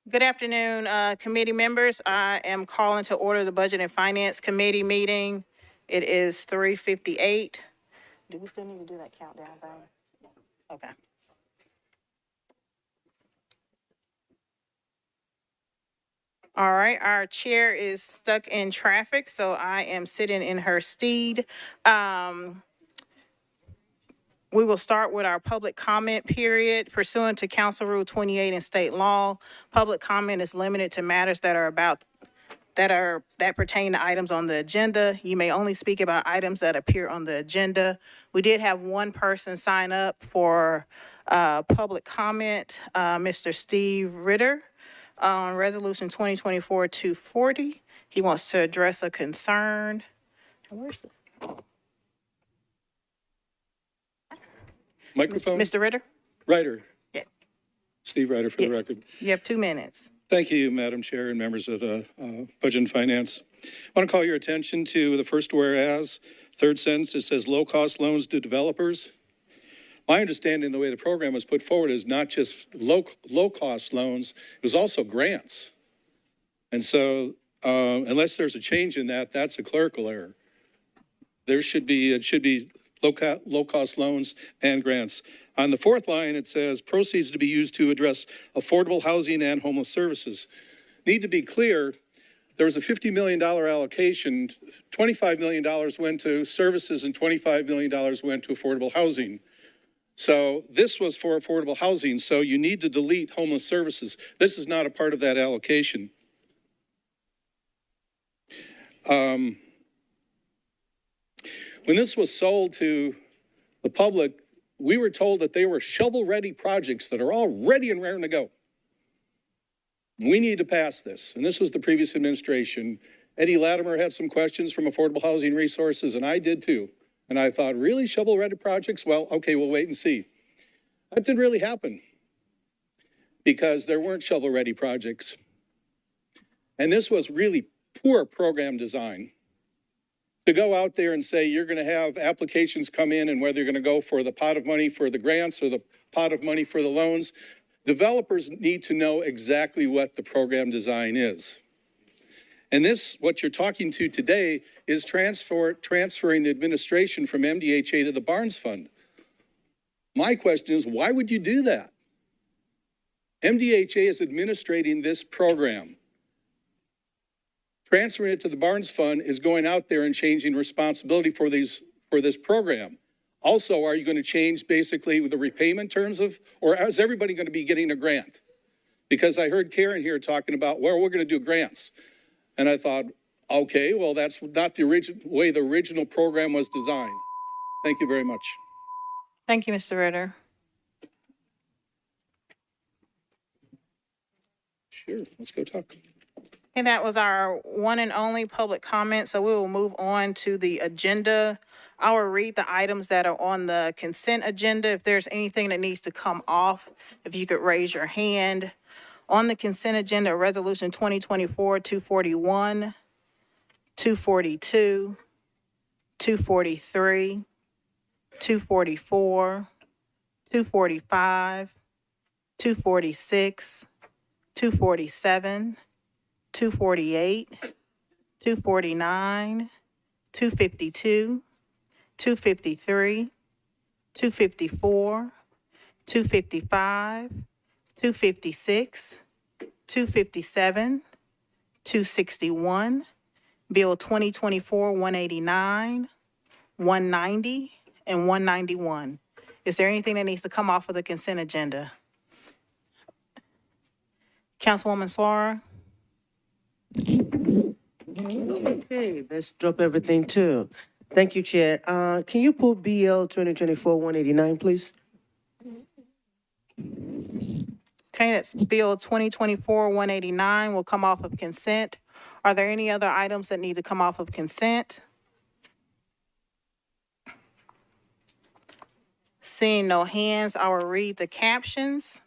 Good afternoon, committee members. I am calling to order the Budget and Finance Committee meeting. It is 3:58. Do we still need to do that countdown thing? Okay. All right, our chair is stuck in traffic, so I am sitting in her stead. We will start with our public comment period pursuant to Council Rule 28 and state law. Public comment is limited to matters that pertain to items on the agenda. You may only speak about items that appear on the agenda. We did have one person sign up for public comment, Mr. Steve Ritter, on Resolution 2024-240. He wants to address a concern. Where's the Microphone? Mr. Ritter? Ryder. Yeah. Steve Ryder for the record. You have 2 minutes. Thank you, Madam Chair and members of the Budget and Finance. I want to call your attention to the first whereas, third sentence. It says low-cost loans to developers. My understanding, the way the program was put forward, is not just low-cost loans, it was also grants. And so unless there's a change in that, that's a clerical error. It should be low-cost loans and grants. On the fourth line, it says proceeds to be used to address affordable housing and homeless services. Need to be clear, there was a $50 million allocation. $25 million went to services and $25 million went to affordable housing. So this was for affordable housing, so you need to delete homeless services. This is not a part of that allocation. When this was sold to the public, we were told that they were shovel-ready projects that are all ready and raring to go. We need to pass this, and this was the previous administration. Eddie Latimer had some questions from Affordable Housing Resources, and I did too. And I thought, really, shovel-ready projects? Well, okay, we'll wait and see. That didn't really happen because there weren't shovel-ready projects. And this was really poor program design. To go out there and say you're going to have applications come in and whether you're going to go for the pot of money for the grants or the pot of money for the loans, developers need to know exactly what the program design is. And this, what you're talking to today, is transferring the administration from MDHA to the Barnes Fund. My question is, why would you do that? MDHA is administrating this program. Transferring it to the Barnes Fund is going out there and changing responsibility for this program. Also, are you going to change basically the repayment terms or is everybody going to be getting a grant? Because I heard Karen here talking about, well, we're going to do grants. And I thought, okay, well, that's not the way the original program was designed. Thank you very much. Thank you, Mr. Ritter. Sure, let's go talk. And that was our one and only public comment, so we will move on to the agenda. I will read the items that are on the consent agenda. If there's anything that needs to come off, if you could raise your hand. On the consent agenda, Resolution 2024-241, 242, 243, 244, 245, 246, 247, 248, 249, 252, 253, 254, 255, 256, 257, 261, Bill 2024-189, 190, and 191. Is there anything that needs to come off of the consent agenda? Councilwoman Suara? Okay, let's drop everything too. Thank you, Chair. Can you pull BL 2024-189, please? Okay, that's Bill 2024-189 will come off of consent. Are there any other items that need to come off of consent? Seeing no hands, I will read the captions.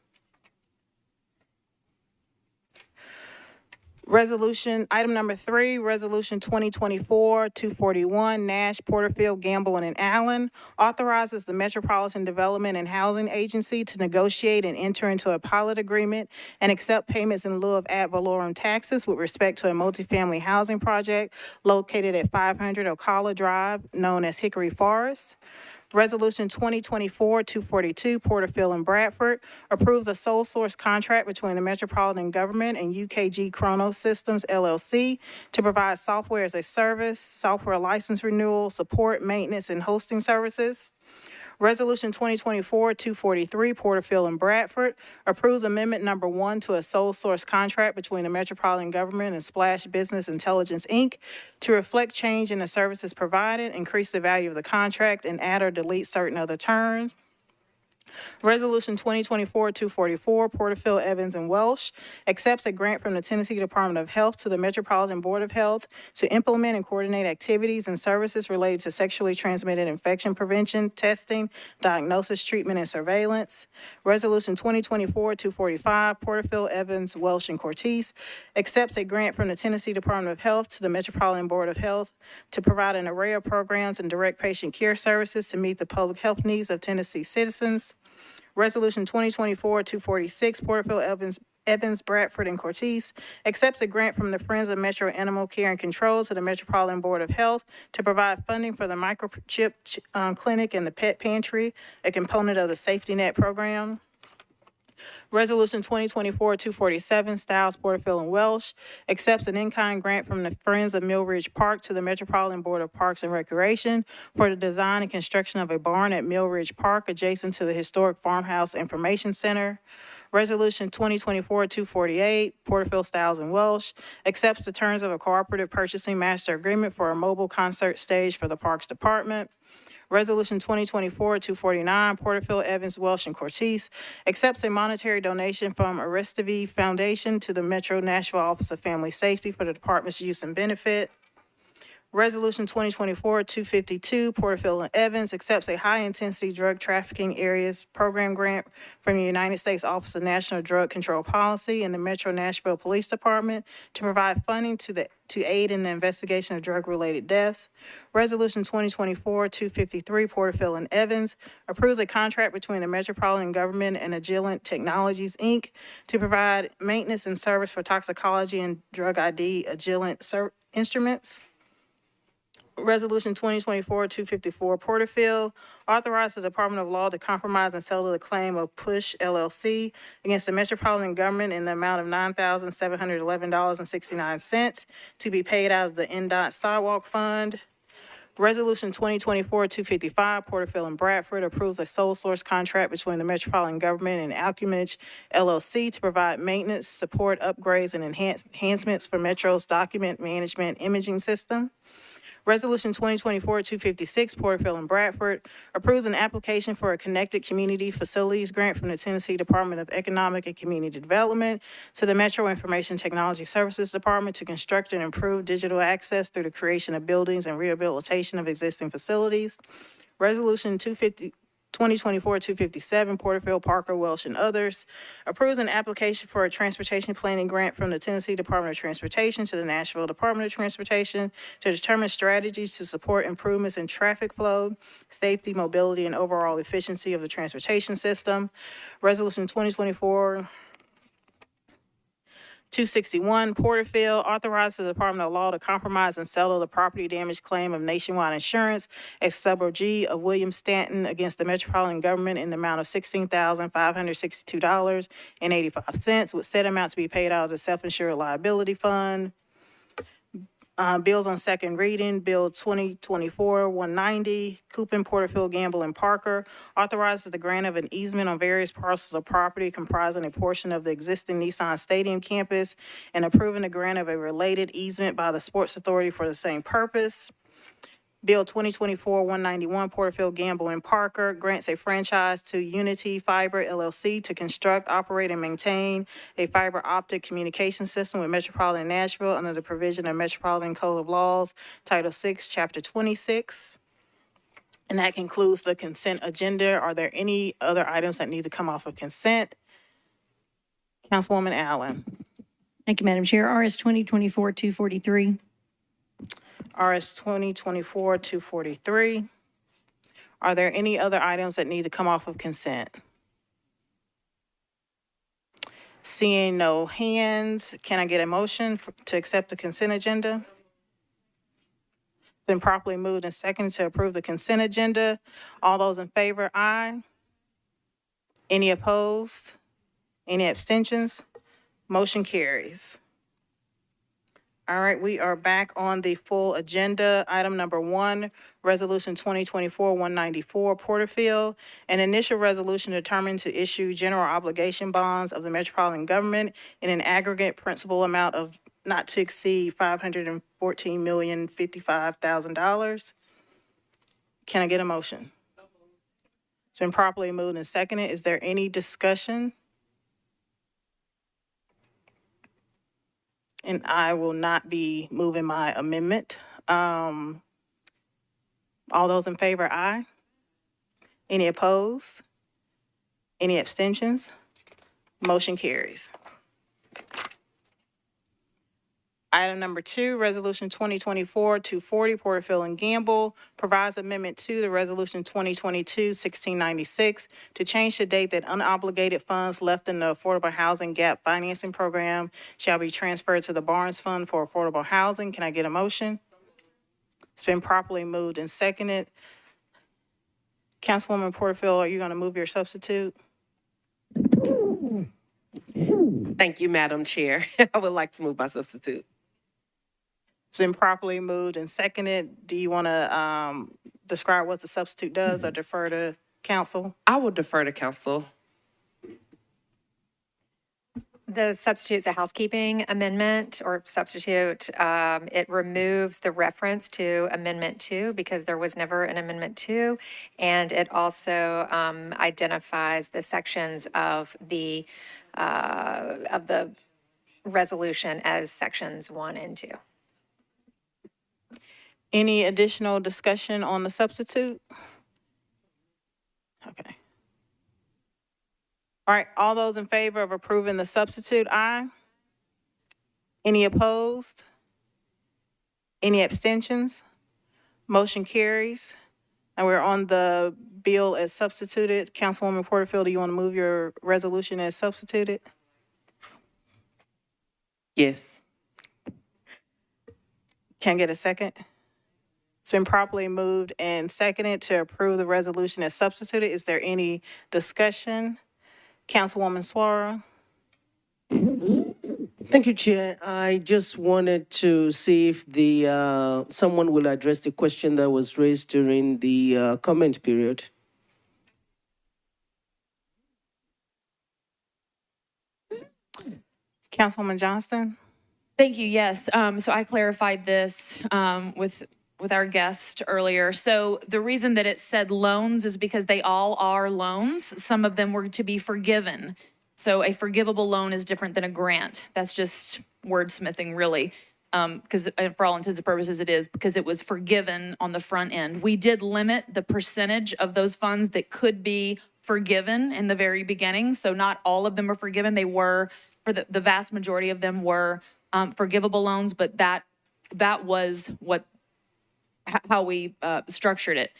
Item number 3, Resolution 2024-241, Nash, Porterfield, Gamble, and Allen, authorizes the Metropolitan Development and Housing Agency to negotiate and enter into a pilot agreement and accept payments in lieu of ad valorem taxes with respect to a multifamily housing project located at 500 Ocala Drive, known as Hickory Forest. Resolution 2024-242, Porterfield and Bradford, approves a sole source contract between the Metropolitan Government and UKG Chronos Systems, LLC, to provide software as a service, software license renewal, support, maintenance, and hosting services. Resolution 2024-243, Porterfield and Bradford, approves Amendment Number 1 to a sole source contract between the Metropolitan Government and Splash Business Intelligence, Inc. to reflect change in the services provided, increase the value of the contract, and add or delete certain other terms. Resolution 2024-244, Porterfield, Evans, and Welsh, accepts a grant from the Tennessee Department of Health to the Metropolitan Board of Health to implement and coordinate activities and services related to sexually transmitted infection prevention, testing, diagnosis, treatment, and surveillance. Resolution 2024-245, Porterfield, Evans, Welsh, and Cortese, accepts a grant from the Tennessee Department of Health to the Metropolitan Board of Health to provide an array of programs and direct patient care services to meet the public health needs of Tennessee citizens. Resolution 2024-246, Porterfield, Evans, Bradford, and Cortese, accepts a grant from the Friends of Metro Animal Care and Control to the Metropolitan Board of Health to provide funding for the microchip clinic and the pet pantry, a component of the safety net program. Resolution 2024-247, Stiles, Porterfield, and Welsh, accepts an in-kind grant from the Friends of Mill Ridge Park to the Metropolitan Board of Parks and Recreation for the design and construction of a barn at Mill Ridge Park adjacent to the historic Farmhouse Information Center. Resolution 2024-248, Porterfield, Stiles, and Welsh, accepts the terms of a cooperative purchasing master agreement for a mobile concert stage for the Parks Department. Resolution 2024-249, Porterfield, Evans, Welsh, and Cortese, accepts a monetary donation from Aristivi Foundation to the Metro Nashville Office of Family Safety for the department's use and benefit. Resolution 2024-252, Porterfield and Evans, accepts a high-intensity drug trafficking areas program grant from the United States Office of National Drug Control Policy and the Metro Nashville Police Department to provide funding to aid in the investigation of drug-related deaths. Resolution 2024-253, Porterfield and Evans, approves a contract between the Metropolitan Government and Agilent Technologies, Inc. to provide maintenance and service for toxicology and drug ID Agilent instruments. Resolution 2024-254, Porterfield, authorizes the Department of Law to compromise and settle the claim of Push LLC against the Metropolitan Government in the amount of $9,711.69 to be paid out of the NDOT Sidewalk Fund. Resolution 2024-255, Porterfield and Bradford, approves a sole source contract between the Metropolitan Government and Alchemage LLC to provide maintenance, support, upgrades, and enhancements for Metro's document management imaging system. Resolution 2024-256, Porterfield and Bradford, approves an application for a Connected Community Facilities Grant from the Tennessee Department of Economic and Community Development to the Metro Information Technology Services Department to construct and improve digital access through the creation of buildings and rehabilitation of existing facilities. Resolution 2024-257, Porterfield, Parker, Welsh, and others, approves an application for a transportation planning grant from the Tennessee Department of Transportation to the Nashville Department of Transportation to determine strategies to support improvements in traffic flow, safety, mobility, and overall efficiency of the transportation system. Resolution 261, Porterfield, authorizes the Department of Law to compromise and settle the property damage claim of Nationwide Insurance, ex sub G of William Stanton against the Metropolitan Government in the amount of $16,562.85, with said amount to be paid out of the Self-Insured Liability Fund. Bills on second reading, Bill 2024-190, Coopin, Porterfield, Gamble, and Parker, authorizes the grant of an easement on various parcels of property comprising a portion of the existing Nissan Stadium campus and approving the grant of a related easement by the Sports Authority for the same purpose. Bill 2024-191, Porterfield, Gamble, and Parker, grants a franchise to Unity Fiber LLC to construct, operate, and maintain a fiber optic communication system with Metropolitan Nashville under the provision of Metropolitan Code of Laws, Title 6, Chapter 26. And that concludes the consent agenda. Are there any other items that need to come off of consent? Councilwoman Allen. Thank you, Madam Chair. RS 2024-243. RS 2024-243. Are there any other items that need to come off of consent? Seeing no hands, can I get a motion to accept the consent agenda? Been properly moved and seconded to approve the consent agenda. All those in favor, aye. Any opposed? Any abstentions? Motion carries. All right, we are back on the full agenda. Item number 1, Resolution 2024-194, Porterfield, an initial resolution determined to issue general obligation bonds of the Metropolitan Government in an aggregate principal amount of not to exceed $514,055,000. Can I get a motion? It's been properly moved and seconded. Is there any discussion? And I will not be moving my amendment. All those in favor, aye. Any opposed? Any abstentions? Motion carries. Item number 2, Resolution 2024-240, Porterfield and Gamble, provides amendment to the Resolution 2022-1696 to change the date that unobligated funds left in the Affordable Housing Gap Financing Program shall be transferred to the Barnes Fund for Affordable Housing. Can I get a motion? It's been properly moved and seconded. Councilwoman Porterfield, are you going to move your substitute? Thank you, Madam Chair. I would like to move my substitute. It's been properly moved and seconded. Do you want to describe what the substitute does or defer to council? I will defer to council. The substitute is a housekeeping amendment or substitute. It removes the reference to Amendment 2 because there was never an Amendment 2. And it also identifies the sections of the resolution as sections 1 and 2. Any additional discussion on the substitute? Okay. All right, all those in favor of approving the substitute, aye. Any opposed? Any abstentions? Motion carries. And we're on the bill as substituted. Councilwoman Porterfield, do you want to move your resolution as substituted? Yes. Can I get a second? It's been properly moved and seconded to approve the resolution as substituted. Is there any discussion? Councilwoman Suara. Thank you, Chair. I just wanted to see if someone will address the question that was raised during the comment period. Councilwoman Johnston. Thank you. Yes. So I clarified this with our guest earlier. So the reason that it said loans is because they all are loans. Some of them were to be forgiven. So a forgivable loan is different than a grant. That's just wordsmithing, really. Because for all intents and purposes it is, because it was forgiven on the front end. We did limit the percentage of those funds that could be forgiven in the very beginning. So not all of them were forgiven. They were, for the vast majority of them were forgivable loans, but that was how we structured it.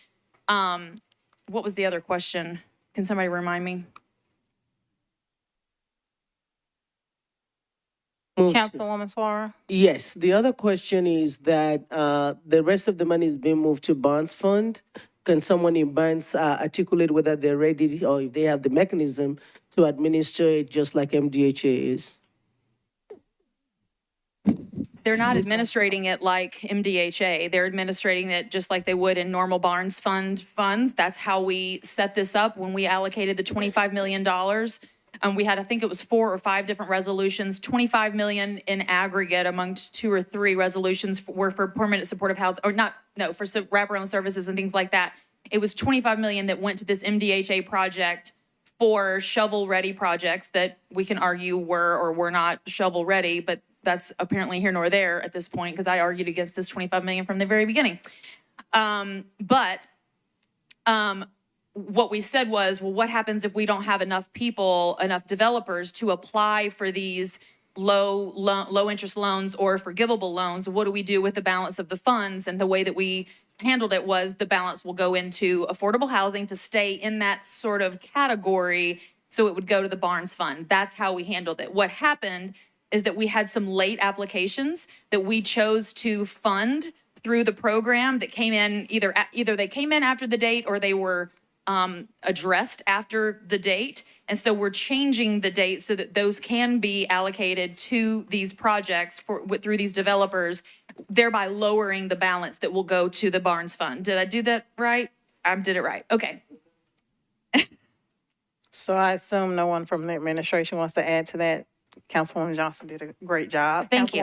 What was the other question? Can somebody remind me? Councilwoman Suara. Yes, the other question is that the rest of the money is being moved to Bonds Fund. Can someone in Bonds articulate whether they're ready or if they have the mechanism to administer it just like MDHA is? They're not administrating it like MDHA. They're administrating it just like they would in normal Barnes Fund funds. That's how we set this up when we allocated the $25 million. We had, I think it was 4 or 5 different resolutions, $25 million in aggregate among 2 or 3 resolutions were for permanent supportive housing, or for wraparound services and things like that. It was $25 million that went to this MDHA project for shovel-ready projects that we can argue were or were not shovel-ready, but that's apparently here nor there at this point because I argued against this $25 million from the very beginning. What we said was, well, what happens if we don't have enough people, enough developers to apply for these low interest loans or forgivable loans, what do we do with the balance of the funds? And the way that we handled it was the balance will go into affordable housing to stay in that sort of category. So it would go to the Barnes Fund. That's how we handled it. What happened is that we had some late applications that we chose to fund through the program that came in, either they came in after the date or they were addressed after the date. And so we're changing the date so that those can be allocated to these projects through these developers, thereby lowering the balance that will go to the Barnes Fund. Did I do that right? I did it right. Okay. So I assume no one from the administration wants to add to that. Councilwoman Johnson did a great job. Thank you.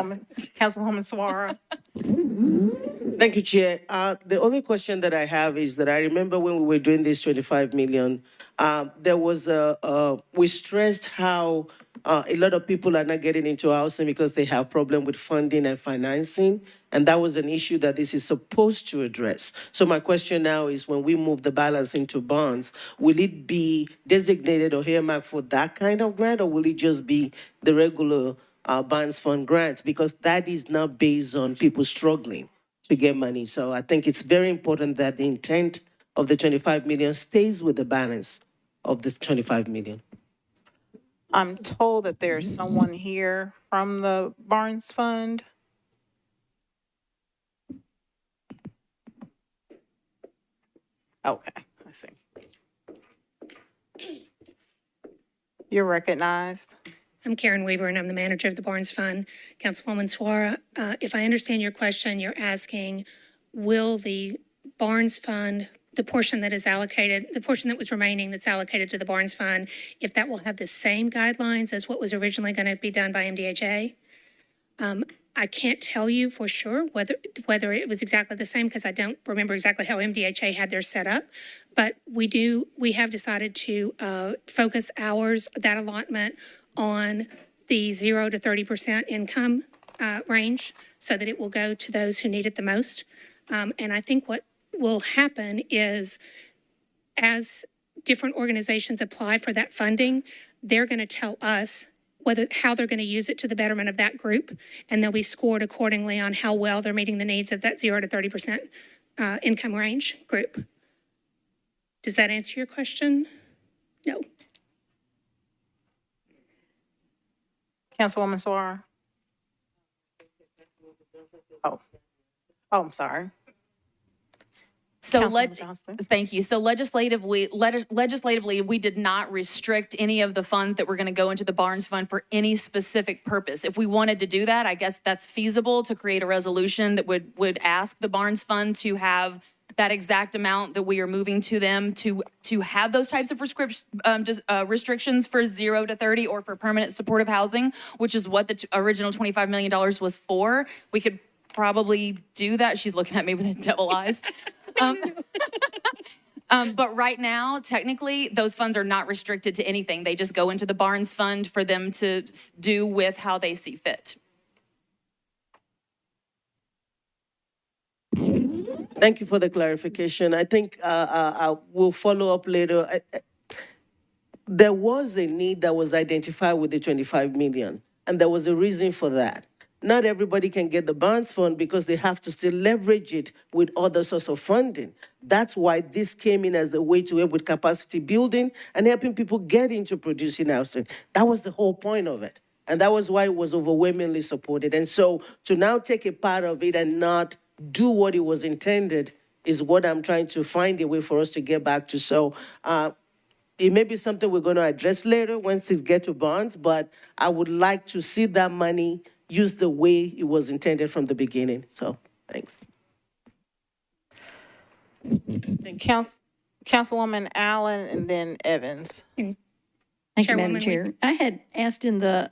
Councilwoman Suara. Thank you, Chair. The only question that I have is that I remember when we were doing this 25 million, there was we stressed how a lot of people are not getting into housing because they have problem with funding and financing. And that was an issue that this is supposed to address. So my question now is, when we move the balance into bonds, will it be designated or earmarked for that kind of grant, or will it just be the regular bonds fund grants? Because that is not based on people struggling to get money. So I think it's very important that the intent of the 25 million stays with the balance of the 25 million. I'm told that there's someone here from the Barnes Fund. Okay, I see. You're recognized. I'm Karen Weaver, and I'm the manager of the Barnes Fund. Councilwoman Suara, if I understand your question, you're asking, will the Barnes Fund, the portion that is allocated, the portion that was remaining that's allocated to the Barnes Fund, if that will have the same guidelines as what was originally going to be done by MDHA? I can't tell you for sure whether it was exactly the same, because I don't remember exactly how MDHA had theirs set up. But we have decided to focus that allotment on the 0 to 30% income range, so that it will go to those who need it the most. And I think what will happen is, as different organizations apply for that funding, they're going to tell us how they're going to use it to the betterment of that group, and they'll be scored accordingly on how well they're meeting the needs of that 0 to 30% income range group. Does that answer your question? No. Councilwoman Suara. Oh, I'm sorry. So Councilwoman Johnston. thank you. So legislatively, we did not restrict any of the funds that were going to go into the Barnes Fund for any specific purpose. If we wanted to do that, I guess that's feasible, to create a resolution that would ask the Barnes Fund to have that exact amount that we are moving to them to have those types of restrictions for 0 to 30 or for permanent supportive housing, which is what the original $25 million was for. We could probably do that. She's looking at me with devil eyes. But right now, technically, those funds are not restricted to anything. They just go into the Barnes Fund for them to do with how they see fit. Thank you for the clarification. I think I will follow up later. There was a need that was identified with the 25 million, and there was a reason for that. Not everybody can get the Barnes Fund because they have to still leverage it with other sorts of funding. That's why this came in as a way to help with capacity building and helping people get into producing housing. That was the whole point of it. And that was why it was overwhelmingly supported. And so to now take a part of it and not do what it was intended is what I'm trying to find a way for us to get back to. So it may be something we're going to address later once it gets to bonds, but I would like to see that money used the way it was intended from the beginning. So thanks. Councilwoman Allen and then Evans. Thank you, Madam Chairwoman, Chair. I had asked in the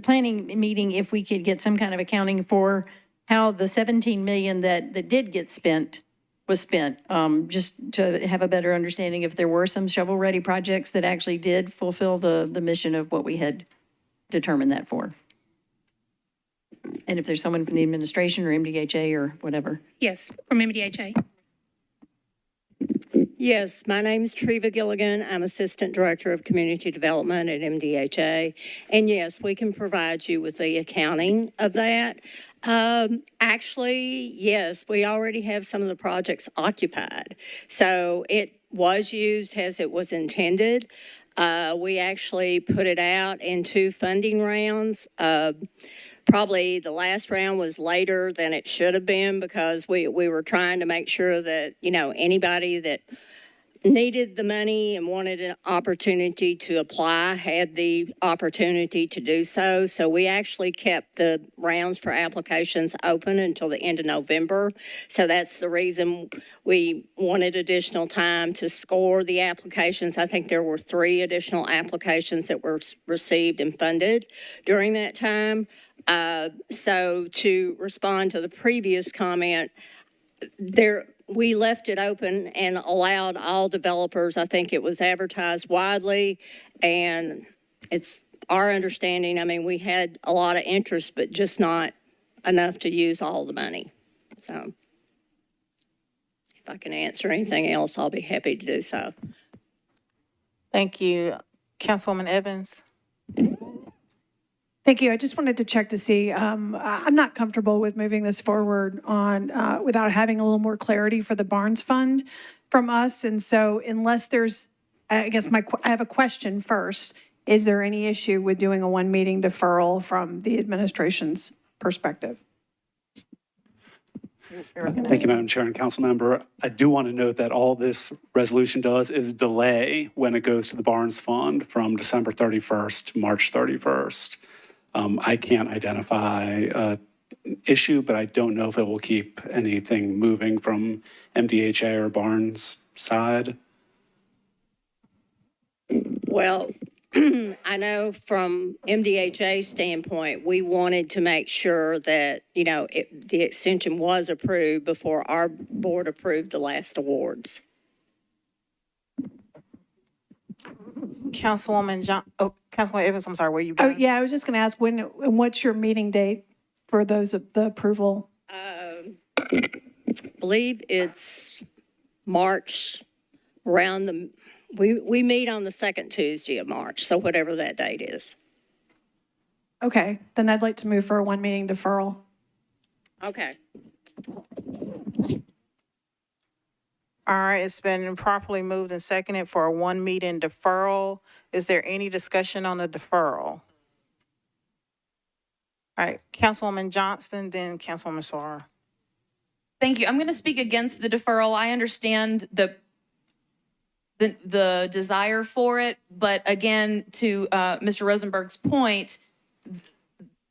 planning meeting if we could get some kind of accounting for how the 17 million that did get spent was spent, just to have a better understanding if there were some shovel-ready projects that actually did fulfill the mission of what we had determined that for. And if there's someone from the administration or MDHA or whatever. Yes, from MDHA. Yes, my name's Treva Gilligan. I'm Assistant Director of Community Development at MDHA. And yes, we can provide you with the accounting of that. Actually, yes, we already have some of the projects occupied. So it was used as it was intended. We actually put it out in 2 funding rounds. Probably the last round was later than it should have been because we were trying to make sure that, anybody that needed the money and wanted an opportunity to apply had the opportunity to do so. So we actually kept the rounds for applications open until the end of November. So that's the reason we wanted additional time to score the applications. I think there were 3 additional applications that were received and funded during that time. So to respond to the previous comment, we left it open and allowed all developers. I think it was advertised widely, and it's our understanding. I mean, we had a lot of interest, but just not enough to use all the money. So if I can answer anything else, I'll be happy to do so. Thank you. Councilwoman Evans? Thank you. I just wanted to check to see, I'm not comfortable with moving this forward on, without having a little more clarity for the Barnes Fund from us. And so unless there's, I guess I have a question first. Is there any issue with doing a 1 meeting deferral from the administration's perspective? Thank you, Madam Chair and Council Member. I do want to note that all this resolution does is delay when it goes to the Barnes Fund from December 31st to March 31st. I can't identify an issue, but I don't know if it will keep anything moving from MDHA or Barnes' side. Well, I know from MDHA's standpoint, we wanted to make sure that, the extension was approved before our board approved the last awards. Councilwoman Councilwoman Evans, I'm sorry, were you Oh, done? yeah, I was just going to ask what's your meeting date for those of the approval? I believe it's March around we meet on the 2nd Tuesday of March, so whatever that date is. Okay, then I'd like to move for a 1 meeting deferral. Okay. All right, it's been properly moved and seconded for a 1 meeting deferral. Is there any discussion on the deferral? All right, Councilwoman Johnston, then Councilwoman Suara. Thank you. I'm going to speak against the deferral. I understand the desire for it, but again, to Mr. Rosenberg's point,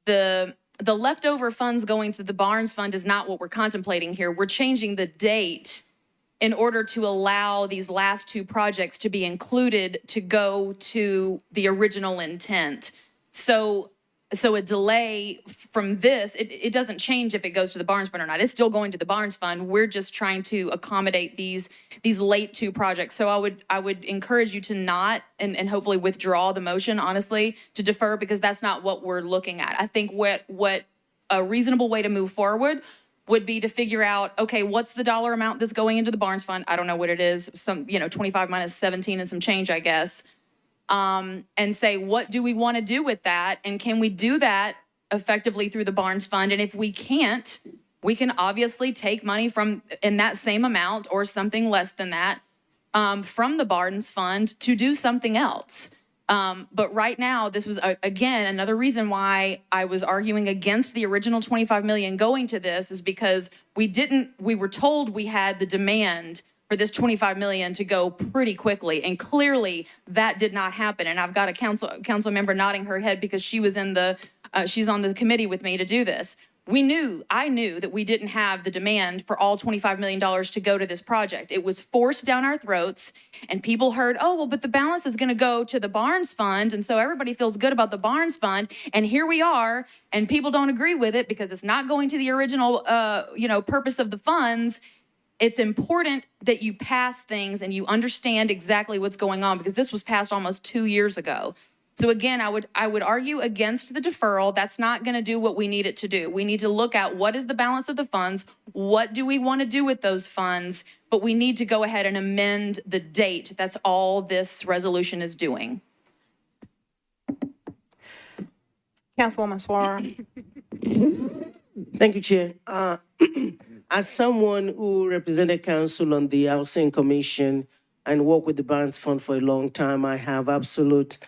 the leftover funds going to the Barnes Fund is not what we're contemplating here. We're changing the date in order to allow these last 2 projects to be included to go to the original intent. So a delay from this, it doesn't change if it goes to the Barnes Fund or not. It's still going to the Barnes Fund. We're just trying to accommodate these late 2 projects. So I would encourage you to not, and hopefully withdraw the motion, honestly, to defer, because that's not what we're looking at. I think what a reasonable way to move forward would be to figure out, okay, what's the dollar amount that's going into the Barnes Fund? I don't know what it is, 25 minus 17 and some change, I guess. And say, what do we want to do with that? And can we do that effectively through the Barnes Fund? And if we can't, we can obviously take money from in that same amount or something less than that from the Barnes Fund to do something else. But right now, this was, again, another reason why I was arguing against the original 25 million going to this is because we were told we had the demand for this 25 million to go pretty quickly. And clearly that did not happen. And I've got a council member nodding her head because she was she's on the committee with me to do this. I knew that we didn't have the demand for all $25 million to go to this project. It was forced down our throats, and people heard, oh, well, but the balance is going to go to the Barnes Fund, and so everybody feels good about the Barnes Fund, and here we are, and people don't agree with it because it's not going to the original, purpose of the funds. It's important that you pass things and you understand exactly what's going on, because this was passed almost 2 years ago. So again, I would argue against the deferral. That's not going to do what we need it to do. We need to look at what is the balance of the funds, what do we want to do with those funds, but we need to go ahead and amend the date. That's all this resolution is doing. Councilwoman Suara. Thank you, Chair. As someone who represented council on the Housing Commission and worked with the Bonds Fund for a long time, I have absolute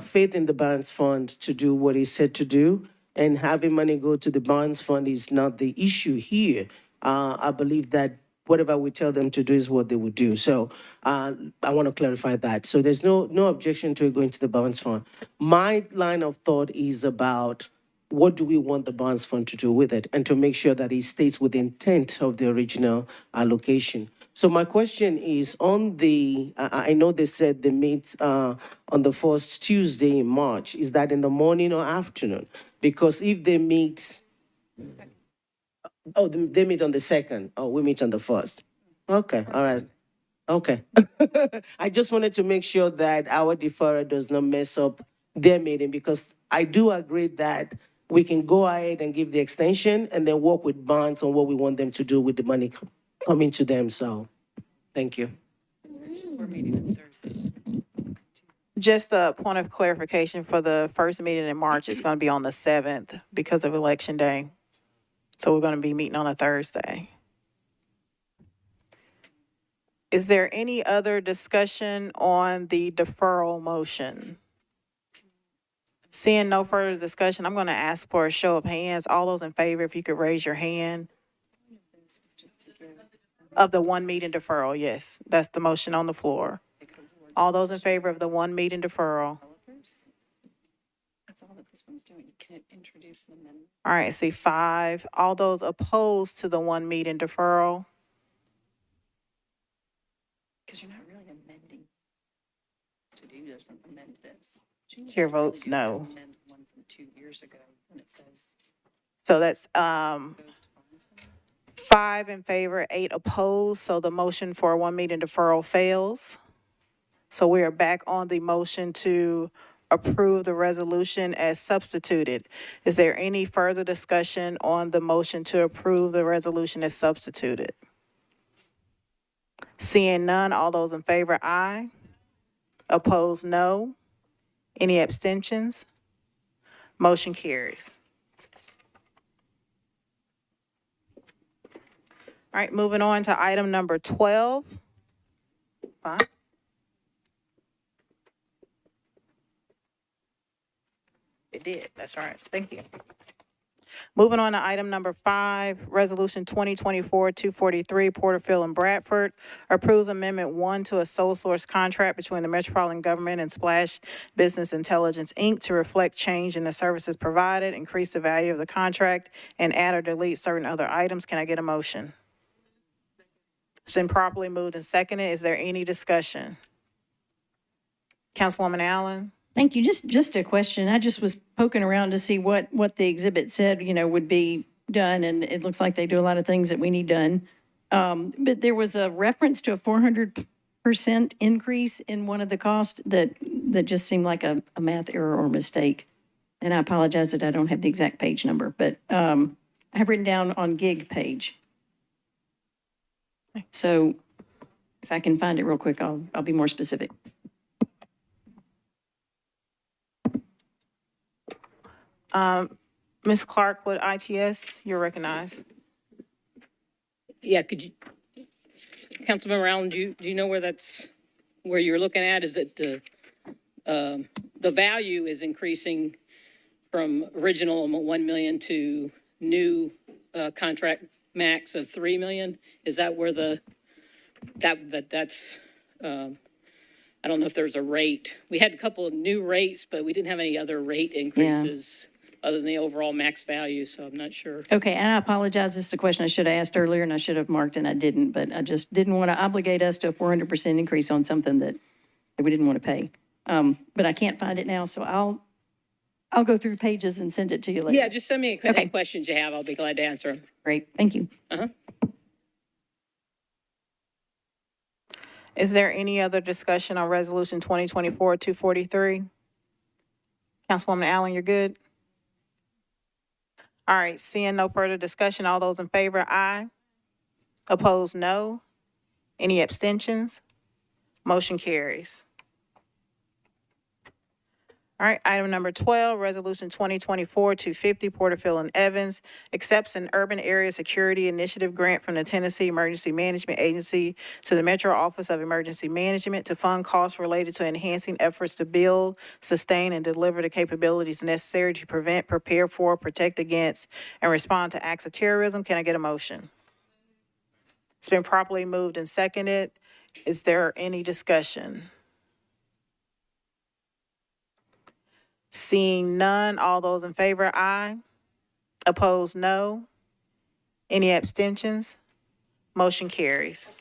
faith in the Bonds Fund to do what it's said to do. And having money go to the Bonds Fund is not the issue here. I believe that whatever we tell them to do is what they would do. So I want to clarify that. So there's no objection to it going to the Bonds Fund. My line of thought is about what do we want the bonds fund to do with it, and to make sure that it stays with the intent of the original allocation. So my question is on the, I know they said they meet on the first Tuesday in March. Is that in the morning or afternoon? Because if they meet, oh, they meet on the second. Oh, we meet on the first. Okay, all right. Okay. I just wanted to make sure that our deferral does not mess up their meeting, because I do agree that we can go ahead and give the extension and then work with bonds on what we want them to do with the money coming to them. So, thank you. Just a point of clarification for the first meeting in March, it's going to be on the 7th because of Election Day. So we're going to be meeting on a Thursday. Is there any other discussion on the deferral motion? Seeing no further discussion, I'm going to ask for a show of hands. All those in favor, if you could raise your hand. Of the one meeting deferral, yes. That's the motion on the floor. All those in favor of the one meeting deferral. That's all that this one's doing. Can it introduce an amendment? All right, I see 5. All those opposed to the one meeting deferral. Because you're not really amending to do something, amend this. Chair votes no. Amend one from 2 years ago when it says. So that's 5 in favor, 8 opposed. So the motion for one meeting deferral fails. So we are back on the motion to approve the resolution as substituted. Is there any further discussion on the motion to approve the resolution as substituted? Seeing none, all those in favor, aye. Opposed, no. Any abstentions? Motion carries. All right, moving on to item number 12. 5. It did, that's right, thank you. Moving on to item number 5, Resolution 2024-243, Porterfield and Bradford approves Amendment 1 to a sole source contract between the Metropolitan Government and Splash Business Intelligence, Inc. to reflect change in the services provided, increase the value of the contract, and add or delete certain other items. Can I get a motion? It's been properly moved and seconded. Is there any discussion? Councilwoman Allen? Thank you. Just a question. I just was poking around to see what the exhibit said, would be done, and it looks like they do a lot of things that we need done. But there was a reference to a 400% increase in one of the costs that just seemed like a math error or mistake. And I apologize that I don't have the exact page number, but I have written down on gig page. So if I can find it real quick, I'll be more specific. Ms. Clark with ITS, you're recognized. Yeah, could you, Councilmember Allen, do you know where you're looking at? Is that the value is increasing from original 1 million to new contract max of 3 million? Is that where that's, I don't know if there's a rate. We had a couple of new rates, but we didn't have any other rate increases other than the overall max value, so I'm not sure. Okay, and I apologize. This is a question I should have asked earlier, and I should have marked, and I didn't. But I just didn't want to obligate us to a 400% increase on something that we didn't want to pay. But I can't find it now, so I'll go through pages and send it to you later. Yeah, just send me any questions you have. I'll be glad to answer them. Great, thank you. Is there any other discussion on Resolution 2024-243? Councilwoman Allen, you're good? All right, seeing no further discussion, all those in favor, aye. Opposed, no. Any abstentions? Motion carries. All right, item number 12, Resolution 2024-250, Porterfield and Evans accepts an Urban Area Security Initiative grant from the Tennessee Emergency Management Agency to the Metro Office of Emergency Management to fund costs related to enhancing efforts to build, sustain, and deliver the capabilities necessary to prevent, prepare for, protect against, and respond to acts of terrorism. Can I get a motion? It's been properly moved and seconded. Is there any discussion? Seeing none, all those in favor, aye. Opposed, no. Any abstentions? Motion carries.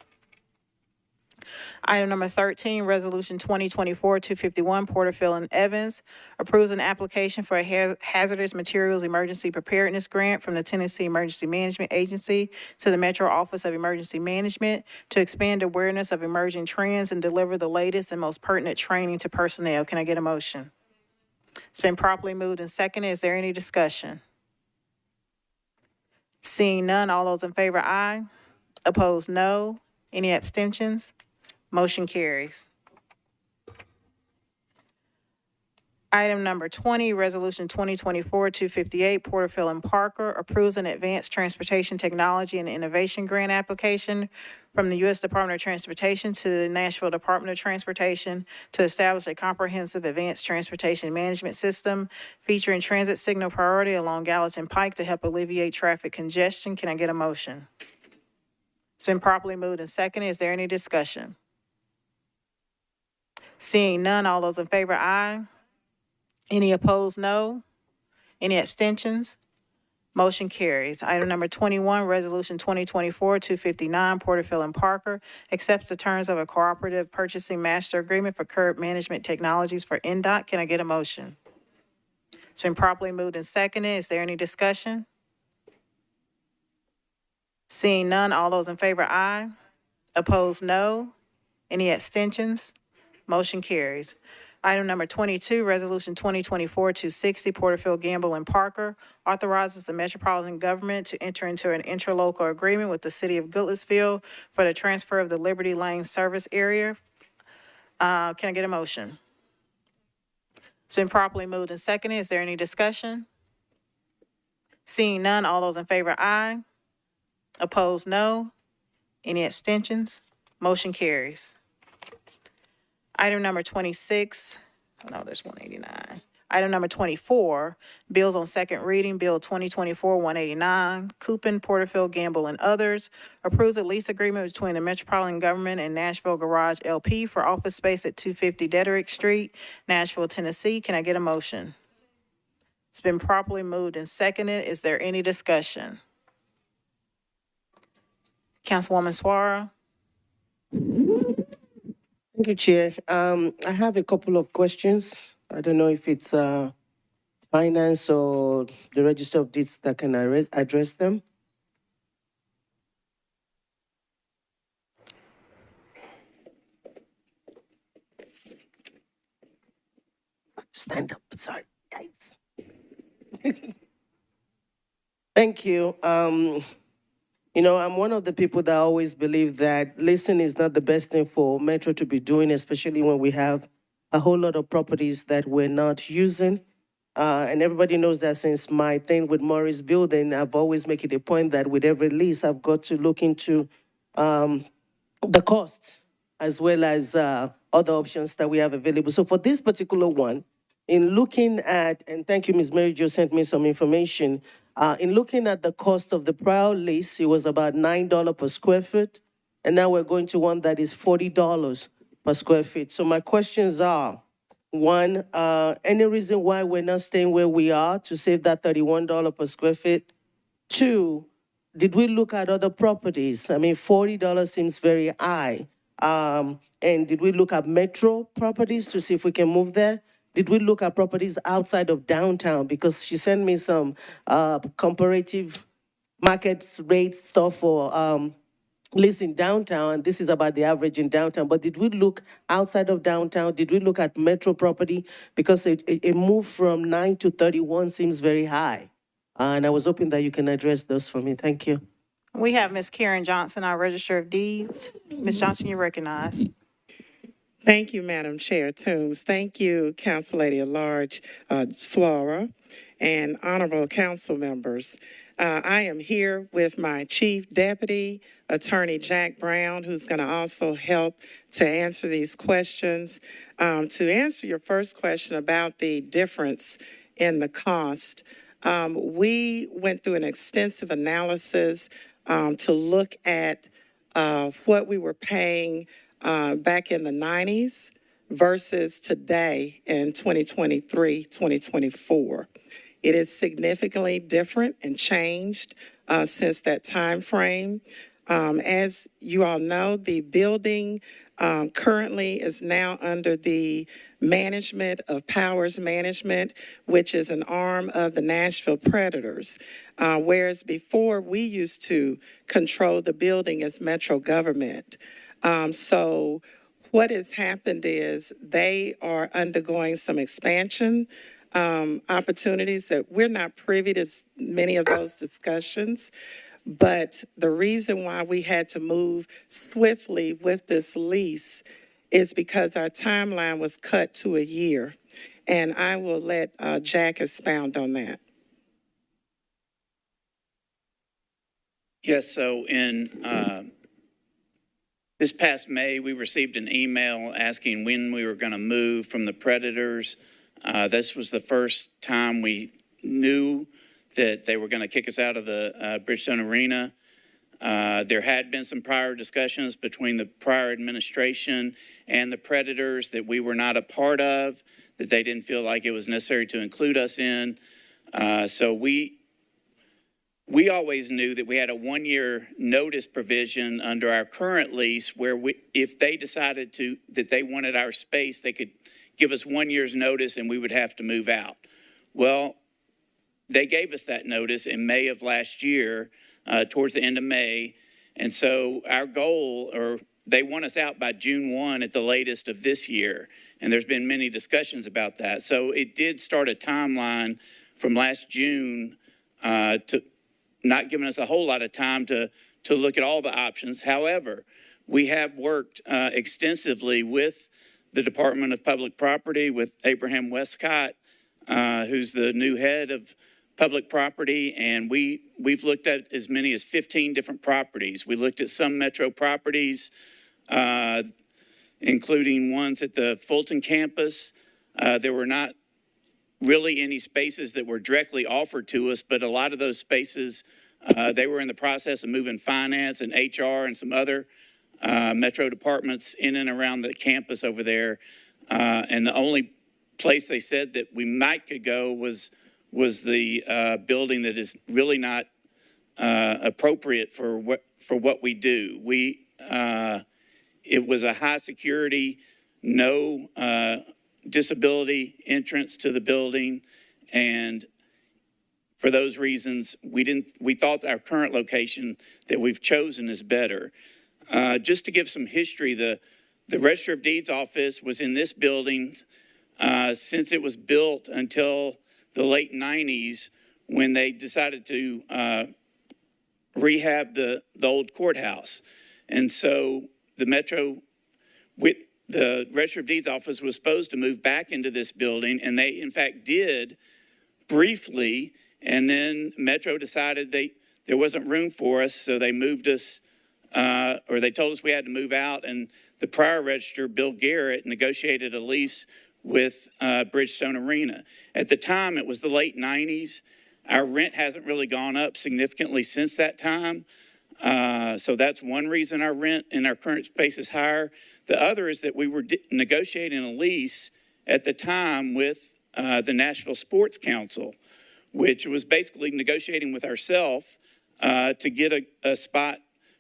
Item number 13, Resolution 2024-251, Porterfield and Evans approves an application for a hazardous materials emergency preparedness grant from the Tennessee Emergency Management Agency to the Metro Office of Emergency Management to expand awareness of emerging trends and deliver the latest and most pertinent training to personnel. Can I get a motion? It's been properly moved and seconded. Is there any discussion? Seeing none, all those in favor, aye. Opposed, no. Any abstentions? Motion carries. Item number 20, Resolution 2024-258, Porterfield and Parker approves an advanced transportation technology and innovation grant application from the U.S. Department of Transportation to the Nashville Department of Transportation to establish a comprehensive advanced transportation management system featuring transit signal priority along Gallatin Pike to help alleviate traffic congestion. Can I get a motion? It's been properly moved and seconded. Is there any discussion? Seeing none, all those in favor, aye. Any opposed, no. Any abstentions? Motion carries. Item number 21, Resolution 2024-259, Porterfield and Parker accepts the terms of a cooperative purchasing master agreement for curb management technologies for NDOT. Can I get a motion? It's been properly moved and seconded. Is there any discussion? Seeing none, all those in favor, aye. Opposed, no. Any abstentions? Motion carries. Item number 22, Resolution 2024-260, Porterfield, Gamble, and Parker authorizes the Metropolitan Government to enter into an interlocal agreement with the City of Goodlettsville for the transfer of the Liberty Lane service area. Can I get a motion? It's been properly moved and seconded. Is there any discussion? Seeing none, all those in favor, aye. Opposed, no. Any abstentions? Motion carries. Item number 26, no, there's 189. Item number 24, bills on second reading, Bill 2024-189, Coupon, Porterfield, Gamble, and others, approves a lease agreement between the Metropolitan Government and Nashville Garage LP for office space at 250 Dederick Street, Nashville, Tennessee. Can I get a motion? It's been properly moved and seconded. Is there any discussion? Councilwoman Suara. Thank you, Chair. I have a couple of questions. I don't know if it's finance or the Register of Deeds that can address them. Stand up, sorry, guys. Thank you. You know, I'm one of the people that always believe that leasing is not the best thing for Metro to be doing, especially when we have a whole lot of properties that we're not using. And everybody knows that since my thing with Morris Building, I've always make it a point that with every lease, I've got to look into the cost as well as other options that we have available. So for this particular one, in looking at, and thank you, Ms. Mary Jo sent me some information, in looking at the cost of the prior lease, it was about $9 per square foot, and now we're going to one that is $40 per square feet. So my questions are, one, any reason why we're not staying where we are to save that $31 per square feet? Two, did we look at other properties? I mean, $40 seems very high. And did we look at metro properties to see if we can move there? Did we look at properties outside of downtown? Because she sent me some comparative market rate stuff for least in downtown, this is about the average in downtown, but did we look outside of downtown? Did we look at metro property? Because a move from 9 to 31 seems very high. And I was hoping that you can address those for me. Thank you. We have Ms. Karen Johnson, our Register of Deeds. Ms. Johnson, you're recognized. Thank you, Madam Chair Toombs. Thank you, Council Lady at Large Suara, and honorable council members. I am here with my Chief Deputy, Attorney Jack Brown, who's going to also help to answer these questions. To answer your first question about the difference in the cost, we went through an extensive analysis to look at what we were paying back in the 90s versus today in 2023, 2024. It is significantly different and changed since that time frame. As you all know, the building currently is now under the management of Powers Management, which is an arm of the Nashville Predators. Whereas before, we used to control the building as Metro government. So what has happened is they are undergoing some expansion opportunities that we're not privy to many of those discussions. But the reason why we had to move swiftly with this lease is because our timeline was cut to a year. And I will let Jack expound on that. Yes, so in this past May, we received an email asking when we were going to move from the Predators. This was the first time we knew that they were going to kick us out of the Bridgestone Arena. There had been some prior discussions between the prior administration and the Predators that we were not a part of, that they didn't feel like it was necessary to include us in. So we always knew that we had a one-year notice provision under our current lease where if they decided that they wanted our space, they could give us 1 year's notice and we would have to move out. Well, they gave us that notice in May of last year, towards the end of May. And so our goal, or they want us out by June 1 at the latest of this year. And there's been many discussions about that. So it did start a timeline from last June to not giving us a whole lot of time to look at all the options. However, we have worked extensively with the Department of Public Property, with Abraham Westcott, who's the new head of public property, and we've looked at as many as 15 different properties. We looked at some metro properties, including ones at the Fulton campus. There were not really any spaces that were directly offered to us, but a lot of those spaces, they were in the process of moving finance and HR and some other metro departments in and around the campus over there. And the only place they said that we might could go was the building that is really not appropriate for what we do. It was a high security, no disability entrance to the building, and for those reasons, we thought our current location that we've chosen is better. Just to give some history, the Register of Deeds office was in this building since it was built until the late 90s when they decided to rehab the old courthouse. And so the Register of Deeds office was supposed to move back into this building, and they in fact did briefly, and then Metro decided there wasn't room for us, so they moved us, or they told us we had to move out, and the prior register, Bill Garrett, negotiated a lease with Bridgestone Arena. At the time, it was the late 90s. Our rent hasn't really gone up significantly since that time. So that's one reason our rent in our current space is higher. The other is that we were negotiating a lease at the time with the Nashville Sports Council, which was basically negotiating with ourselves to get a spot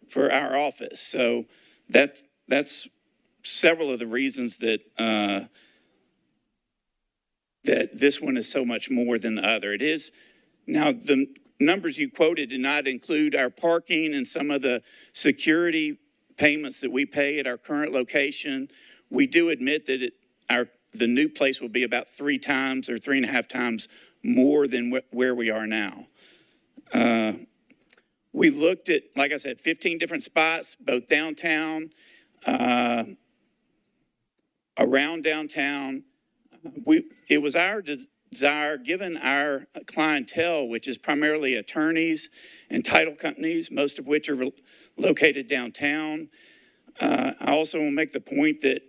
for our office. So that's several of the reasons that that this one is so much more than the other. It is now the numbers you quoted did not include our parking and some of the security payments that we pay at our current location. We do admit that the new place will be about 3 times or 3.5 times more than where we are now. We looked at, like I said, 15 different spots, both downtown, around downtown. It was our desire, given our clientele, which is primarily attorneys and title companies, most of which are located downtown. I also want to make the point that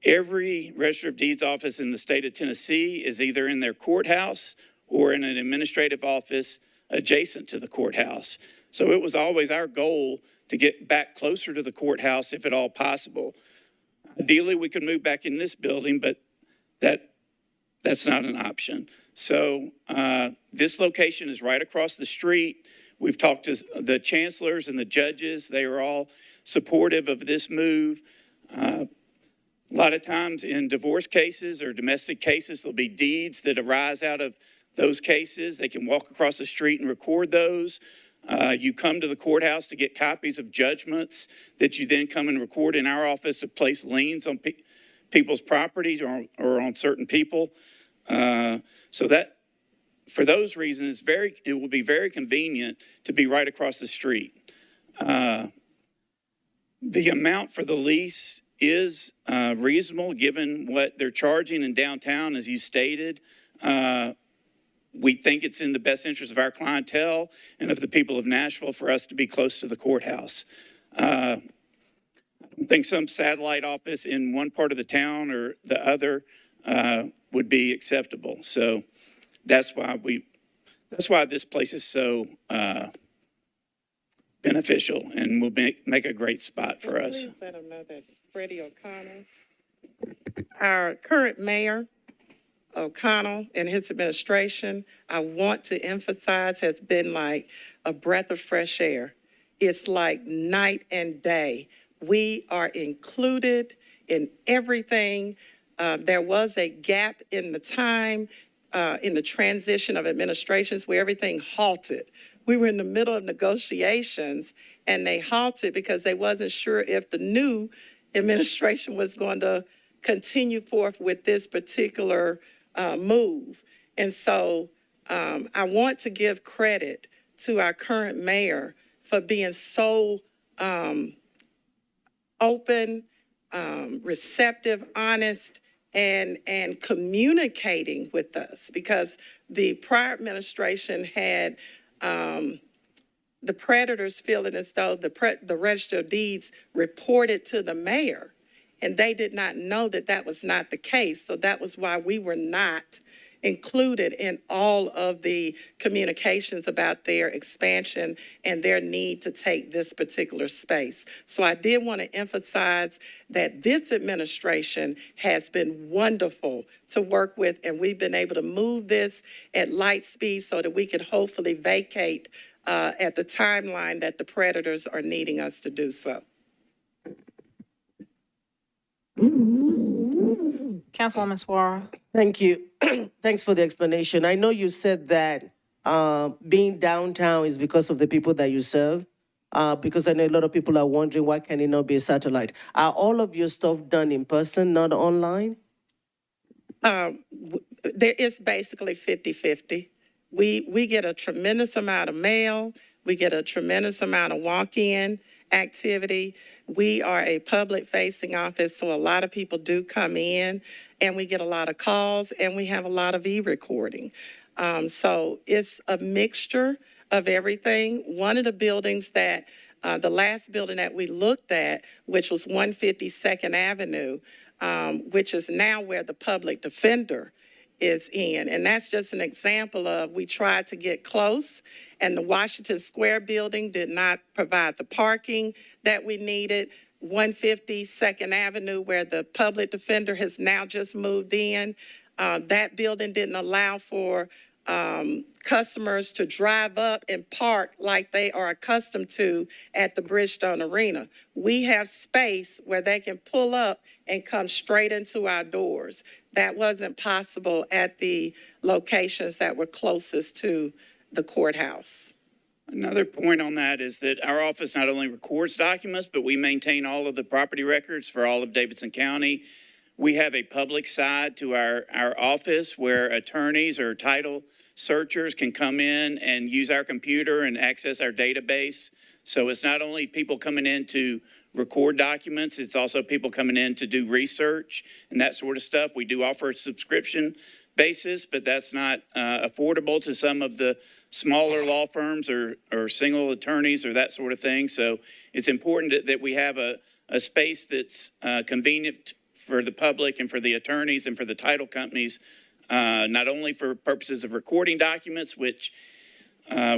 every Register of Deeds office in the state of Tennessee is either in their courthouse or in an administrative office adjacent to the courthouse. So it was always our goal to get back closer to the courthouse if at all possible. Ideally, we could move back in this building, but that's not an option. So this location is right across the street. We've talked to the chancellors and the judges. They are all supportive of this move. A lot of times in divorce cases or domestic cases, there'll be deeds that arise out of those cases. They can walk across the street and record those. You come to the courthouse to get copies of judgments that you then come and record in our office to place liens on people's properties or on certain people. So that, for those reasons, it will be very convenient to be right across the street. The amount for the lease is reasonable given what they're charging in downtown, as you stated. We think it's in the best interest of our clientele and of the people of Nashville for us to be close to the courthouse. I don't think some satellite office in one part of the town or the other would be acceptable. So that's why this place is so beneficial and will make a great spot for us. Please let them know that Freddie O'Connell, our current mayor, O'Connell and his administration, I want to emphasize, has been like a breath of fresh air. It's like night and day. We are included in everything. There was a gap in the time, in the transition of administrations where everything halted. We were in the middle of negotiations and they halted because they wasn't sure if the new administration was going to continue forth with this particular move. And so I want to give credit to our current mayor for being so open, receptive, honest, and communicating with us, because the prior administration had the predators feeling as though the Register of Deeds reported to the mayor. And they did not know that that was not the case. So that was why we were not included in all of the communications about their expansion and their need to take this particular space. So I did want to emphasize that this administration has been wonderful to work with, and we've been able to move this at light speed so that we could hopefully vacate at the timeline that the predators are needing us to do so. Councilwoman Suara. Thank you. Thanks for the explanation. I know you said that being downtown is because of the people that you serve, because I know a lot of people are wondering why can it not be a satellite. Are all of your stuff done in person, not online? There is basically 50-50. We get a tremendous amount of mail. We get a tremendous amount of walk-in activity. We are a public-facing office, so a lot of people do come in, and we get a lot of calls, and we have a lot of e-recording. So it's a mixture of everything. One of the buildings that, the last building that we looked at, which was 152nd Avenue, which is now where the public defender is in. And that's just an example of, we tried to get close, and the Washington Square building did not provide the parking that we needed. 152nd Avenue, where the public defender has now just moved in, that building didn't allow for customers to drive up and park like they are accustomed to at the Bridgestone Arena. We have space where they can pull up and come straight into our doors. That wasn't possible at the locations that were closest to the courthouse. Another point on that is that our office not only records documents, but we maintain all of the property records for all of Davidson County. We have a public side to our office where attorneys or title searchers can come in and use our computer and access our database. So it's not only people coming in to record documents, it's also people coming in to do research and that sort of stuff. We do offer a subscription basis, but that's not affordable to some of the smaller law firms or single attorneys or that sort of thing. So it's important that we have a space that's convenient for the public and for the attorneys and for the title companies, not only for purposes of recording documents, which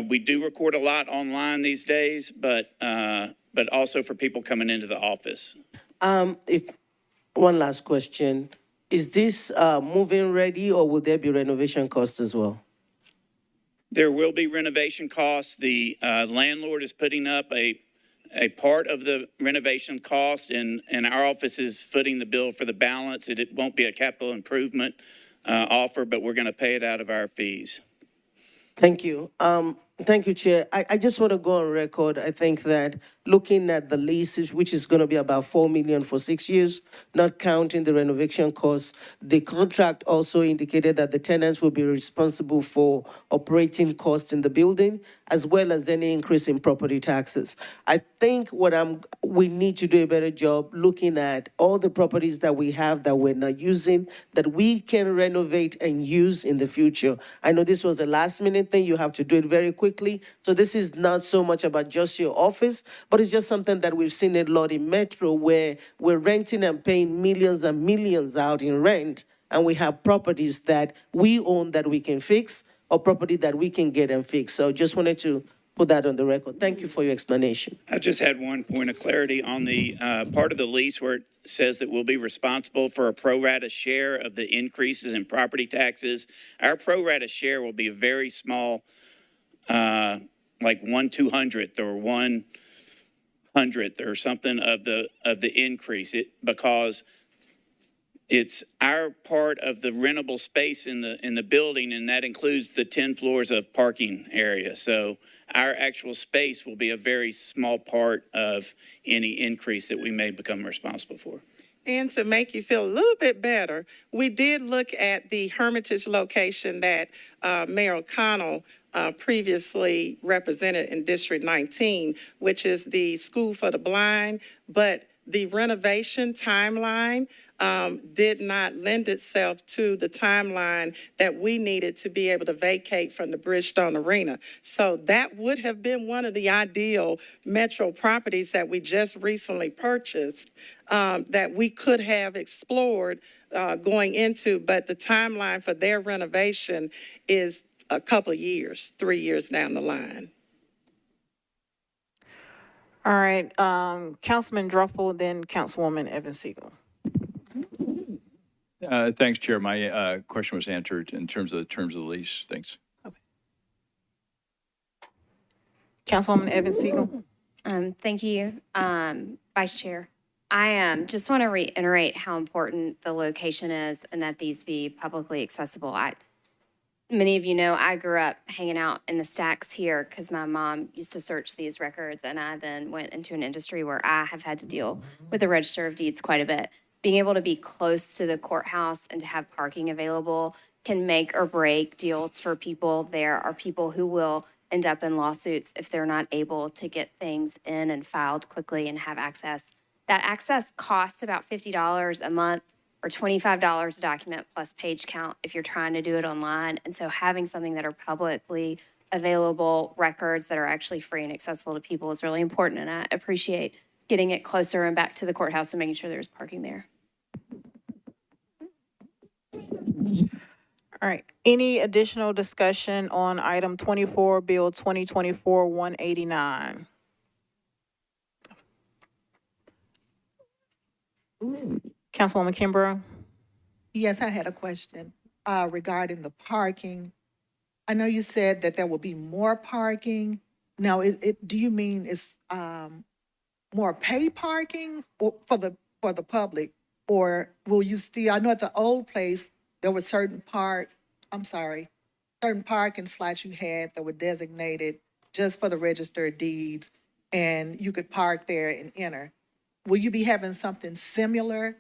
we do record a lot online these days, but also for people coming into the office. One last question. Is this move-in ready, or will there be renovation costs as well? There will be renovation costs. The landlord is putting up a part of the renovation cost, and our office is footing the bill for the balance. It won't be a capital improvement offer, but we're going to pay it out of our fees. Thank you. Thank you, Chair. I just want to go on record. I think that looking at the lease, which is going to be about $4 million for 6 years, not counting the renovation costs, the contract also indicated that the tenants will be responsible for operating costs in the building, as well as any increase in property taxes. I think we need to do a better job looking at all the properties that we have that we're not using, that we can renovate and use in the future. I know this was a last-minute thing. You have to do it very quickly. So this is not so much about just your office, but it's just something that we've seen a lot in Metro, where we're renting and paying millions and millions out in rent, and we have properties that we own that we can fix, or property that we can get and fix. So just wanted to put that on the record. Thank you for your explanation. I just had one point of clarity on the part of the lease where it says that we'll be responsible for a pro rata share of the increases in property taxes. Our pro rata share will be a very small, like 1/200th or 1/100th or something of the increase. Because it's our part of the rentable space in the building, and that includes the 10 floors of parking area. So our actual space will be a very small part of any increase that we may become responsible for. And to make you feel a little bit better, we did look at the Hermitage location that Mayor O'Connell previously represented in District 19, which is the School for the Blind, but the renovation timeline did not lend itself to the timeline that we needed to be able to vacate from the Bridgestone Arena. So that would have been one of the ideal Metro properties that we just recently purchased that we could have explored going into, but the timeline for their renovation is a couple of years, 3 years down the line. All right, Councilman Druffel, then Councilwoman Evans Siegel. Thanks, Chair. My question was answered in terms of the lease. Thanks. Okay. Councilwoman Evans Siegel. Thank you, Vice Chair. I just want to reiterate how important the location is and that these be publicly accessible. Many of you know I grew up hanging out in the stacks here because my mom used to search these records, and I then went into an industry where I have had to deal with the Register of Deeds quite a bit. Being able to be close to the courthouse and to have parking available can make or break deals for people. There are people who will end up in lawsuits if they're not able to get things in and filed quickly and have access. That access costs about $50 a month or $25 a document plus page count if you're trying to do it online. And so having something that are publicly available records that are actually free and accessible to people is really important. And I appreciate getting it closer and back to the courthouse and making sure there's parking there. All right, any additional discussion on item 24, Bill 2024-189? Councilwoman Kimbrough. Yes, I had a question regarding the parking. I know you said that there will be more parking. Now, do you mean it's more paid parking for the public, or will you still? I know at the old place there was certain part. I'm sorry. certain parking slots you had that were designated just for the registered deeds, and you could park there and enter. Will you be having something similar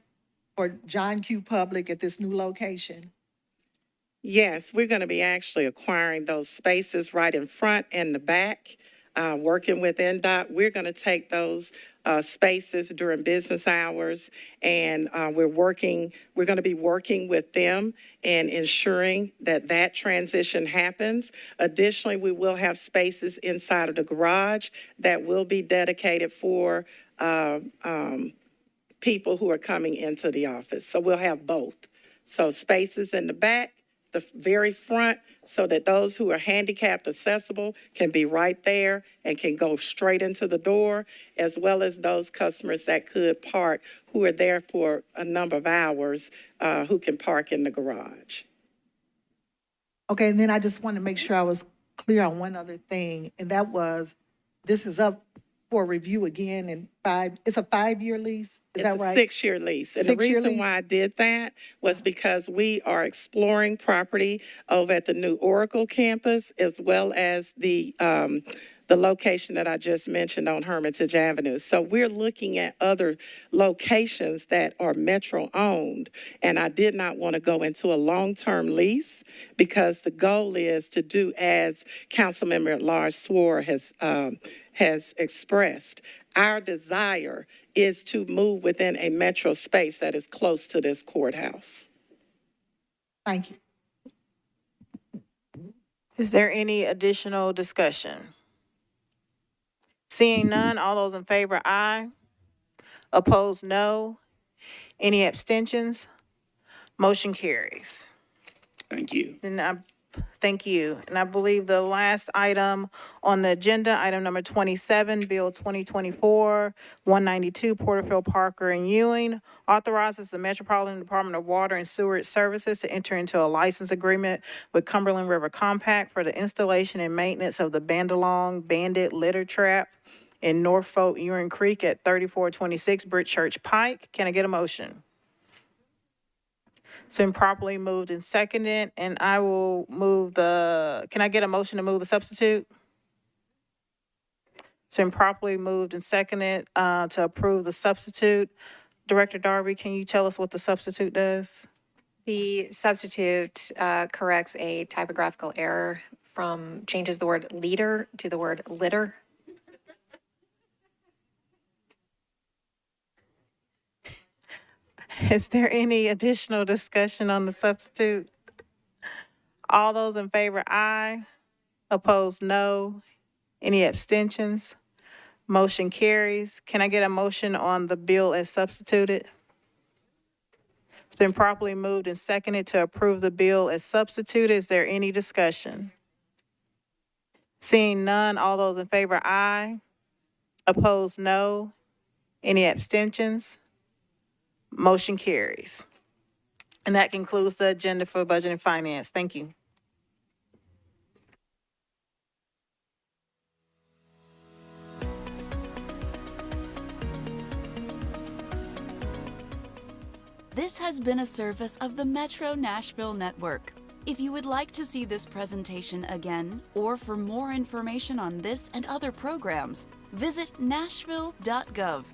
for John Q. Public at this new location? Yes, we're going to be actually acquiring those spaces right in front and the back, working with NDOT. We're going to take those spaces during business hours, and we're going to be working with them and ensuring that that transition happens. Additionally, we will have spaces inside of the garage that will be dedicated for people who are coming into the office. So we'll have both. So spaces in the back, the very front, so that those who are handicapped accessible can be right there and can go straight into the door, as well as those customers that could park who are there for a number of hours, who can park in the garage. Okay, and then I just want to make sure I was clear on one other thing, and that was, this is up for review again in it's a 5-year lease? Is that right? It's a 6-year lease. And the 6-year reason lease? why I did that was because we are exploring property over at the new Oracle campus, as well as the location that I just mentioned on Hermitage Avenue. So we're looking at other locations that are Metro-owned, and I did not want to go into a long-term lease because the goal is to do as Councilmember at Large Swore has expressed. Our desire is to move within a metro space that is close to this courthouse. Thank you. Is there any additional discussion? Seeing none, all those in favor, aye. Opposed, no. Any abstentions? Motion carries. Thank you. Thank you. And I believe the last item on the agenda, item number 27, Bill 2024-192, Porterfield, Parker, and Ewing, authorizes the Metropolitan Department of Water and Sewerage Services to enter into a license agreement with Cumberland River Compact for the installation and maintenance of the Bandalong Bandit Litter Trap in Norfolk Ewing Creek at 3426 Bridgechurch Pike. Can I get a motion? It's been properly moved and seconded, and I will move can I get a motion to move the substitute? It's been properly moved and seconded to approve the substitute. Director Darby, can you tell us what the substitute does? The substitute corrects a typographical error changes the word leader to the word litter. Is there any additional discussion on the substitute? All those in favor, aye. Opposed, no. Any abstentions? Motion carries. Can I get a motion on the bill as substituted? It's been properly moved and seconded to approve the bill as substituted. Is there any discussion? Seeing none, all those in favor, aye. Opposed, no. Any abstentions? Motion carries. And that concludes the agenda for Budget and Finance. Thank you. This has been a service of the Metro Nashville Network. If you would like to see this presentation again, or for more information on this and other programs, visit nashville.gov.